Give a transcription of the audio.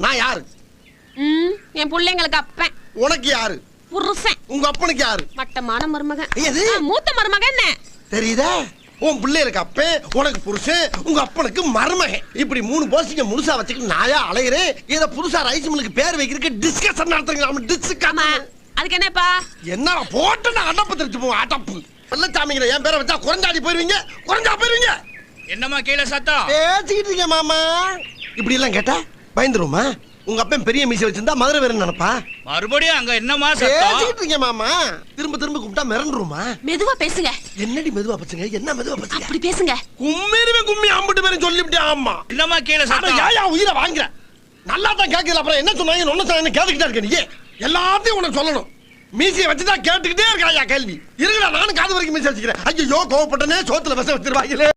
நான் யாரு? என் பிள்ளைங்களுக்கு அப்பன். உனக்கு யாரு? புருஷன். உங்க அப்பனுக்கு யாரு? மட்டமான மருமகன். எது? மூத்த மருமகன். என்ன தெரியுதா? உன் பிள்ளைகளுக்கு அப்பன், உனக்கு புருஷன், உங்க அப்பனுக்கு மருமகன். இப்படி 3 போஸ்டிங்க முழுசா வச்சுக்கிட்டு நாயா அலையிறேன். இத புதுசா ரைஸ் மில்லுக்கு பேர் வைக்கிறதுக்கு டிஸ்கஷன் நடத்துறீங்க. டிஸ்கஷன். அதுக்கு என்னப்பா? என்ன போட்டு நான் அடப்பு தெரிச்சு போவோம். அடப்பு வெள்ளச்சாமிங்கிற என் பேரை வச்சா குறைஞ்சாடி போயிருவீங்க. குறைஞ்சா போயிருவீங்க. என்னம்மா கீழே சத்தம்? பேசிக்கிட்டு இருக்கேன் மாமா. இப்படி எல்லாம் கேட்டா பயந்துருமா? உங்க அப்பன் பெரிய மீசை வச்சிருந்தா மதுரை வேற நினைப்பா. மறுபடியும் அங்க என்னமா சத்தம்? பேசிக்கிட்டு இருக்கேன் மாமா. திரும்ப திரும்ப கூப்பிட்டா மிரண்டுருமா? மெதுவா பேசுங்க. என்னடி மெதுவா பேசுங்க? என்ன மெதுவா பேசுங்க? அப்படி பேசுங்க. கும்மிருவே கும்மி அம்பிட்டு பேரும் சொல்லிவிட்டே. ஆமா. என்னம்மா கீழே சத்தம்? ஏயா உயிரை வாங்குற? நல்லா தான் கேட்கல. அப்புறம் என்ன சொன்னாங்க? ஒன்னு சொன்னாங்க கேட்டுக்கிட்டே இருக்க. நீ எல்லாத்தையும் உனக்கு சொல்லணும். மீசையை வச்சுதான் கேட்டுக்கிட்டே இருக்காயா கேள்வி. இருங்கடா நானும் காது வரைக்கும் மீசை வச்சுக்கிறேன். ஐயோ கோவப்பட்டனே, சோத்துல விஷம் வச்சிருவாங்களே.